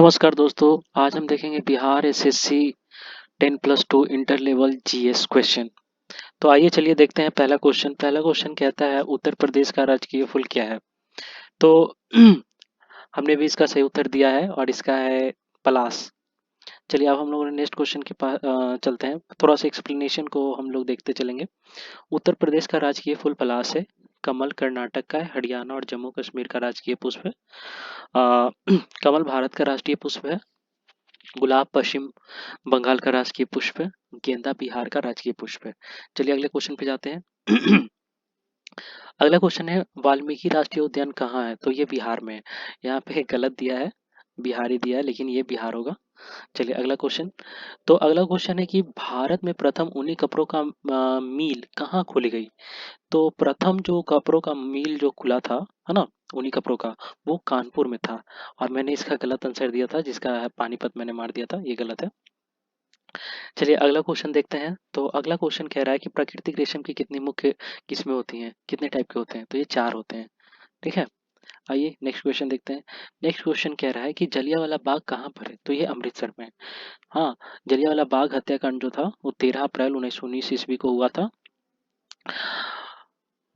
नमस्कार दोस्तों, आज हम देखेंगे Bihar SSC 10+2 inter level GS question. तो आइए चलिए देखते हैं पहला क्वेश्चन कहता है उत्तर प्रदेश का राजकीय फूल क्या है। तो हमने भी इसका सही उत्तर दिया है और इसका है पलास। चलिए अब हम लोग नेक्स्ट क्वेश्चन के पास चलते हैं। थोड़ा सा एक्सप्लेनेशन को हम लोग देखते चलेंगे। उत्तर प्रदेश का राजकीय फूल पलास है। कमल कर्नाटक का है। हरियाणा और जम्मू कश्मीर का राजकीय पुष्प है। कमल भारत का राष्ट्रीय पुष्प है। गुलाब पश्चिम बंगाल का राजकीय पुष्प है। गेंदा बिहार का राजकीय पुष्प है। चलिए अगले क्वेश्चन पे जाते हैं। अगला क्वेश्चन है वाल्मीकि राष्ट्रीय उद्यान कहाँ है। तो ये बिहार में है। यहाँ पे गलत दिया है, बिहारी दिया है, लेकिन ये बिहार होगा। चलिए अगला क्वेश्चन। तो अगला क्वेश्चन है कि भारत में प्रथम ऊनी कपड़ों का मील कहाँ खोली गई। तो प्रथम जो कपड़ों का मील जो खुला था, है ना, ऊनी कपड़ों का, वो कानपुर में था। और मैंने इसका गलत आंसर दिया था, जिसका है पानीपत मैंने मार दिया था, ये गलत है। चलिए अगला क्वेश्चन देखते हैं। तो अगला क्वेश्चन कह रहा है कि प्राकृतिक रेशम की कितनी मुख्य किस्में होती हैं, कितने टाइप के होते हैं। तो ये 4 होते हैं। ठीक है। आइए नेक्स्ट क्वेश्चन देखते हैं। नेक्स्ट क्वेश्चन कह रहा है कि जलियांवाला बाग कहाँ पर है। तो ये अमृतसर में है। हाँ, जलियांवाला बाग हत्याकांड जो था वो 13 अप्रैल 1919 ईस्वी को हुआ था।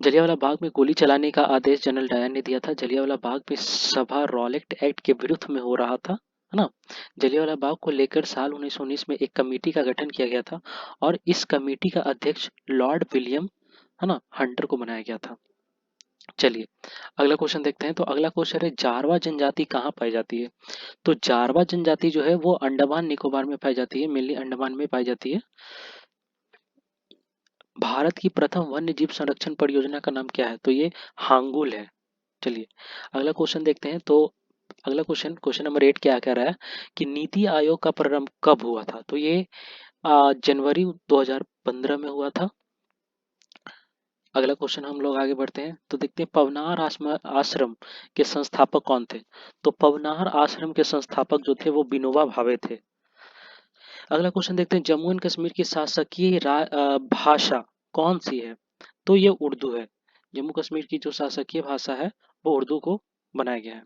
जलियांवाला बाग में गोली चलाने का आदेश जनरल डायर ने दिया था। जलियांवाला बाग में सभा रॉलेट एक्ट के विरुद्ध में हो रहा था, है ना। जलियांवाला बाग को लेकर साल 1919 में एक कमेटी का गठन किया गया था और इस कमेटी का अध्यक्ष लॉर्ड विलियम, है ना, हंटर को बनाया गया था। चलिए अगला क्वेश्चन देखते हैं। तो अगला क्वेश्चन है जारवा जनजाति कहाँ पाई जाती है। तो जारवा जनजाति जो है वो अंडमान निकोबार में पाई जाती है, मेनली अंडमान में पाई जाती है। भारत की प्रथम वन्य जीव संरक्षण परियोजना का नाम क्या है। तो ये हांगुल है। चलिए अगला क्वेश्चन देखते हैं। तो अगला क्वेश्चन, क्वेश्चन नंबर 8 क्या कह रहा है कि नीति आयोग का प्रारंभ कब हुआ था। तो ये जनवरी 2015 में हुआ था। अगला क्वेश्चन हम लोग आगे बढ़ते हैं। तो देखते हैं पवनार आश्रम के संस्थापक कौन थे। तो पवनार आश्रम के संस्थापक जो थे वो विनोबा भावे थे। अगला क्वेश्चन देखते हैं जम्मू एंड कश्मीर की शासकीय भाषा कौन सी है। तो ये उर्दू है। जम्मू कश्मीर की जो शासकीय भाषा है वो उर्दू को बनाया गया है।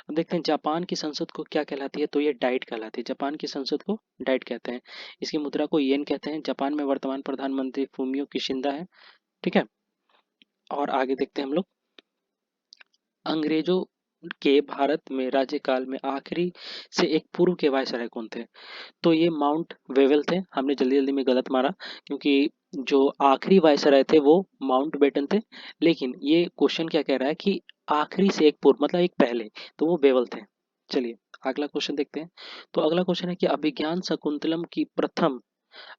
अब देखते हैं जापान की संसद को क्या कहलाती है। तो ये डाइट कहलाती है। जापान की संसद को डाइट कहते हैं। इसकी मुद्रा को येन कहते हैं। जापान में वर्तमान प्रधानमंत्री फूमियो किशिंदा है। ठीक है। और आगे देखते हैं हम लोग। अंग्रेजों के भारत में राज्यकाल में आखिरी से एक पूर्व के वायसराय कौन थे। तो ये माउंट वेवेल थे। हमने जल्दी जल्दी में गलत मारा, क्योंकि जो आखिरी वायसराय थे वो माउंट बेटन थे। लेकिन ये क्वेश्चन क्या कह रहा है कि आखिरी से एक पूर्व मतलब एक पहले, तो वो बेवल थे। चलिए अगला क्वेश्चन देखते हैं। तो अगला क्वेश्चन है कि अभिज्ञान शकुंतलम की प्रथम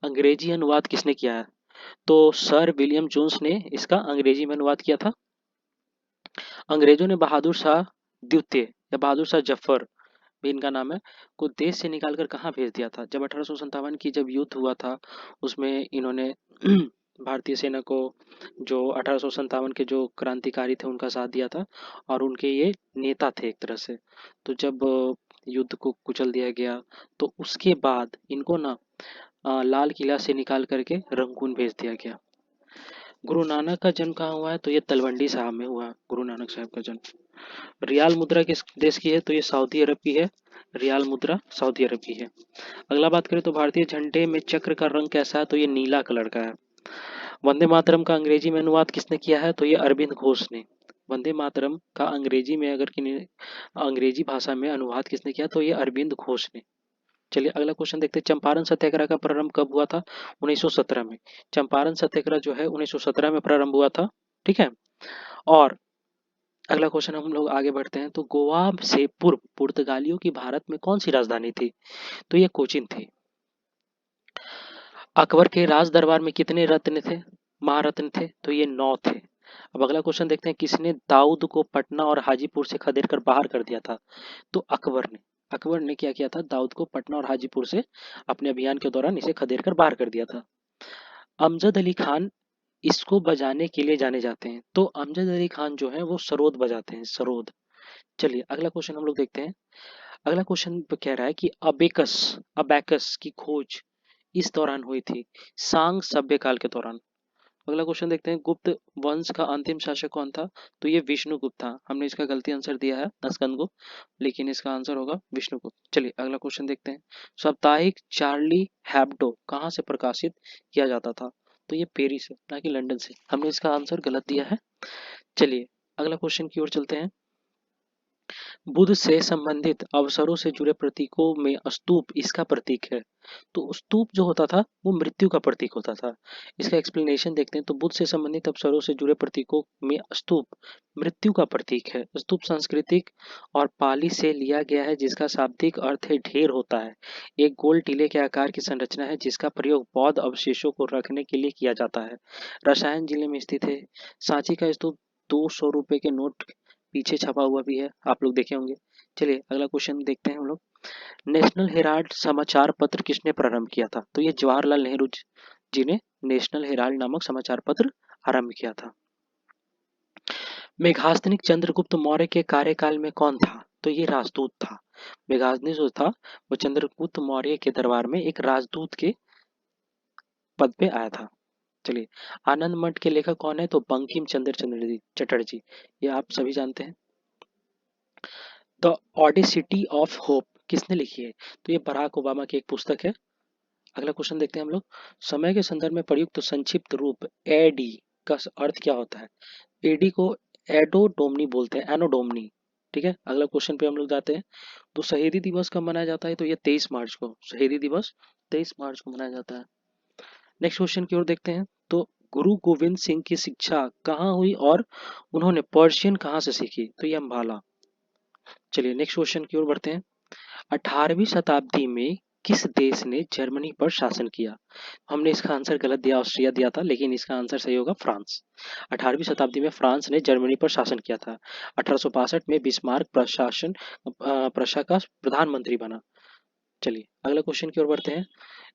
अंग्रेजी अनुवाद किसने किया है। तो सर विलियम जोन्स ने इसका अंग्रेजी में अनुवाद किया था। अंग्रेजों ने बहादुर शाह द्वितीय या बहादुर शाह जफर भी इनका नाम है, को देश से निकालकर कहाँ भेज दिया था। जब 1857 की जब युद्ध हुआ था उसमें इन्होंने भारतीय सेना को, जो 1857 के जो क्रांतिकारी थे उनका साथ दिया था और उनके ये नेता थे एक तरह से। तो जब युद्ध को कुचल दिया गया तो उसके बाद इनको ना लाल किला से निकाल करके रंगून भेज दिया गया। गुरु नानक का जन्म कहाँ हुआ है। तो ये तलवंडी साहब में हुआ गुरु नानक साहब का जन्म। रियाल मुद्रा किस देश की है। तो ये सऊदी अरब की है। रियाल मुद्रा सऊदी अरब की है। अगला बात करें तो भारतीय झंडे में चक्र का रंग कैसा है। तो ये नीला कलर का है। वंदे मातरम का अंग्रेजी में अनुवाद किसने किया है। तो ये अरविंद घोष ने। वंदे मातरम का अंग्रेजी में अगर अंग्रेजी भाषा में अनुवाद किसने किया। तो ये अरविंद घोष ने। चलिए अगला क्वेश्चन देखते हैं। चंपारण सत्याग्रह का प्रारंभ कब हुआ था। 1917 में। चंपारण सत्याग्रह जो है 1917 में प्रारंभ हुआ था। ठीक है। और अगला क्वेश्चन हम लोग आगे बढ़ते हैं। तो गोवा से पूर्व पुर्तगालियों की भारत में कौन सी राजधानी थी। तो ये कोचिन थी। अकबर के राज दरबार में कितने रत्न थे, महारत्न थे। तो ये 9 थे। अब अगला क्वेश्चन देखते हैं किसने दाऊद को पटना और हाजीपुर से खदेड़ कर बाहर कर दिया था। तो अकबर ने। अकबर ने क्या किया था, दाऊद को पटना और हाजीपुर से अपने अभियान के दौरान इसे खदेड़ कर बाहर कर दिया था। अमजद अली खान इसको बजाने के लिए जाने जाते हैं। तो अमजद अली खान जो है वो सरोद बजाते हैं, सरोद। चलिए अगला क्वेश्चन हम लोग देखते हैं। अगला क्वेश्चन कह रहा है कि अबेकस अबैकस की खोज इस दौरान हुई थी, सांग सभ्य काल के दौरान। अगला क्वेश्चन देखते हैं, गुप्त वंश का अंतिम शासक कौन था? तो ये विष्णुगुप्त था। हमने इसका गलती आंसर दिया है स्कंदगुप्त, लेकिन इसका आंसर होगा विष्णुगुप्त। चलिए अगला क्वेश्चन देखते हैं, साप्ताहिक चार्ली हैब्डो कहाँ से प्रकाशित किया जाता था? तो ये पेरिस से, ना कि लंदन से। हमने इसका आंसर गलत दिया है। चलिए अगला क्वेश्चन की ओर चलते हैं, बुध से संबंधित अवसरों से जुड़े प्रतीकों में स्तूप इसका प्रतीक है। तो स्तूप जो होता था वो मृत्यु का प्रतीक होता था। इसका एक्सप्लेनेशन देखते हैं, तो बुध से संबंधित अवसरों से जुड़े प्रतीकों में स्तूप मृत्यु का प्रतीक है। स्तूप सांस्कृतिक और पाली से लिया गया है, जिसका शाब्दिक अर्थ है ढेर होता है। एक गोल टीले के आकार की संरचना है, जिसका प्रयोग बौद्ध अवशेषों को रखने के लिए किया जाता है। रसायन जिले में स्थित है। सांची का स्तूप 200 रुपए के नोट पीछे छपा हुआ भी है, आप लोग देखे होंगे। चलिए अगला क्वेश्चन देखते हैं हम लोग, नेशनल हेराल्ड समाचार पत्र किसने प्रारंभ किया था? तो ये जवाहरलाल नेहरू जी ने नेशनल हेराल्ड नामक समाचार पत्र आरंभ किया था। मेघास्थनीक चंद्रगुप्त मौर्य के कार्यकाल में कौन था? तो ये राजदूत था। मेघास्थनी जो था वो चंद्रगुप्त मौर्य के दरबार में एक राजदूत के पद पे आया था। चलिए, आनंद मठ के लेखक कौन है? तो बंकिम चंद्र चटर्जी, ये आप सभी जानते हैं। द ऑडिसिटी ऑफ होप किसने लिखी है? तो ये बराक ओबामा की एक पुस्तक है। अगला क्वेश्चन देखते हैं हम लोग, समय के संदर्भ में प्रयुक्त तो संक्षिप्त रूप एडी का अर्थ क्या होता है? एडी को एडोडोमनी बोलते हैं, एनोडोमनी। ठीक है, अगला क्वेश्चन पे हम लोग जाते हैं, तो शहीदी दिवस कब मनाया जाता है? तो ये 23 मार्च को, शहीदी दिवस 23 मार्च को मनाया जाता है। नेक्स्ट क्वेश्चन की ओर देखते हैं, तो गुरु गोविंद सिंह की शिक्षा कहाँ हुई और उन्होंने पर्शियन कहाँ से सीखी? तो ये अम्बाला। चलिए नेक्स्ट क्वेश्चन की ओर बढ़ते हैं, 18वीं शताब्दी में किस देश ने जर्मनी पर शासन किया? हमने इसका आंसर गलत दिया, ऑस्ट्रिया दिया था, लेकिन इसका आंसर सही होगा फ्रांस। 18वीं शताब्दी में फ्रांस ने जर्मनी पर शासन किया था। 1862 में बिस्मार्क प्रशा का प्रधानमंत्री बना। चलिए अगला क्वेश्चन की ओर बढ़ते हैं,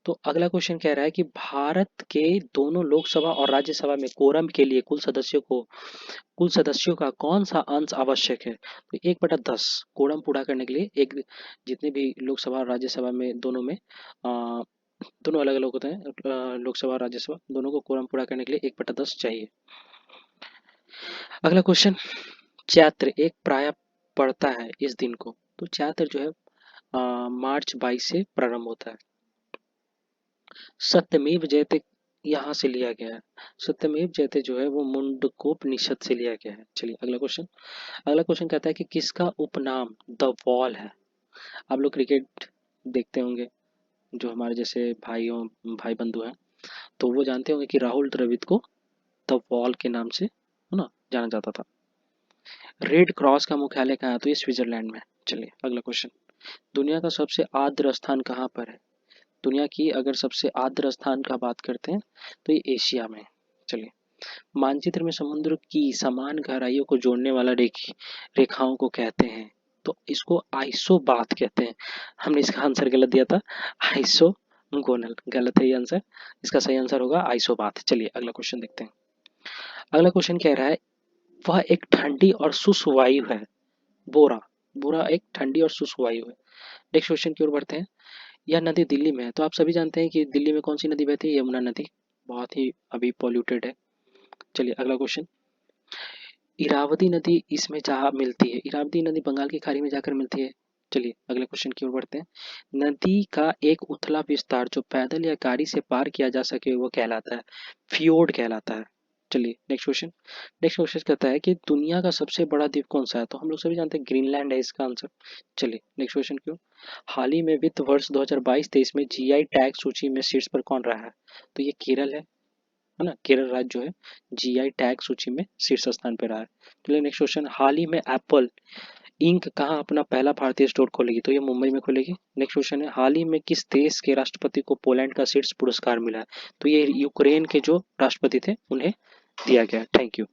तो अगला क्वेश्चन कह रहा है कि भारत के दोनों लोकसभा और राज्यसभा में कोरम के लिए कुल सदस्यों का कौन सा अंश आवश्यक है? तो 1/10 कोरम पूरा करने के लिए, एक जितने भी लोकसभा और राज्यसभा में दोनों में दोनों अलग अलग होते हैं, लोकसभा और राज्यसभा दोनों को कोरम पूरा करने के लिए 1/10 चाहिए। अगला क्वेश्चन, चैत्र एक प्राय पड़ता है इस दिन को? तो चैत्र जो है मार्च 22 से प्रारंभ होता है। सत्यमेव जयते यहाँ से लिया गया है। सत्यमेव जयते जो है वो मुंडकोपनिषद से लिया गया है। चलिए अगला क्वेश्चन, अगला क्वेश्चन कहता है कि किसका उपनाम द वॉल है? आप लोग क्रिकेट देखते होंगे, जो हमारे जैसे भाई बंधु हैं, तो वो जानते होंगे कि राहुल द्रविड़ को द वॉल के नाम से, है ना, जाना जाता था। रेड क्रॉस का मुख्यालय कहाँ है? तो ये स्विट्जरलैंड में। चलिए अगला क्वेश्चन, दुनिया का सबसे आर्द्र स्थान कहाँ पर है? दुनिया की अगर सबसे आर्द्र स्थान का बात करते हैं तो ये एशिया में। चलिए, मानचित्र में समुद्र की समान गहराइयों को जोड़ने वाला रेखाओं को कहते हैं? तो इसको आइसोबाथ कहते हैं। हमने इसका आंसर गलत दिया था, आइसोगोनल, गलत है ये आंसर। इसका सही आंसर होगा आइसोबाथ। चलिए अगला क्वेश्चन देखते हैं, अगला क्वेश्चन कह रहा है, वह एक ठंडी और शुष्क वायु है। बोरा, बोरा एक ठंडी और शुष्क वायु है। नेक्स्ट क्वेश्चन की ओर बढ़ते हैं, यह नदी दिल्ली में है। तो आप सभी जानते हैं कि दिल्ली में कौन सी नदी बहती है? यमुना नदी, बहुत ही अभी पॉल्यूटेड है। चलिए अगला क्वेश्चन, इरावती नदी इसमें जहाँ मिलती है, इरावती नदी बंगाल की खाड़ी में जाकर मिलती है। चलिए अगले क्वेश्चन की ओर बढ़ते हैं, नदी का एक उथला विस्तार जो पैदल या गाड़ी से पार किया जा सके वो कहलाता है फियोर्ड कहलाता है। चलिए नेक्स्ट क्वेश्चन, नेक्स्ट क्वेश्चन कहता है कि दुनिया का सबसे बड़ा द्वीप कौन सा है? तो हम लोग सभी जानते हैं ग्रीनलैंड है इसका आंसर। चलिए नेक्स्ट क्वेश्चन क्यों, हाल ही में वित्त वर्ष 2022-23 में जीआई टैग सूची में शीर्ष पर कौन रहा है? तो ये केरल है ना, केरल राज्य जो है जीआई टैग सूची में शीर्ष स्थान पर रहा है। चलिए नेक्स्ट क्वेश्चन, हाल ही में एप्पल इंक कहाँ अपना पहला भारतीय स्टोर खोलेगी? तो ये मुंबई में खोलेगी। नेक्स्ट क्वेश्चन है, हाल ही में किस देश के राष्ट्रपति को पोलैंड का शीर्ष पुरस्कार मिला है? तो ये यूक्रेन के जो राष्ट्रपति थे उन्हें दिया गया। Thank you.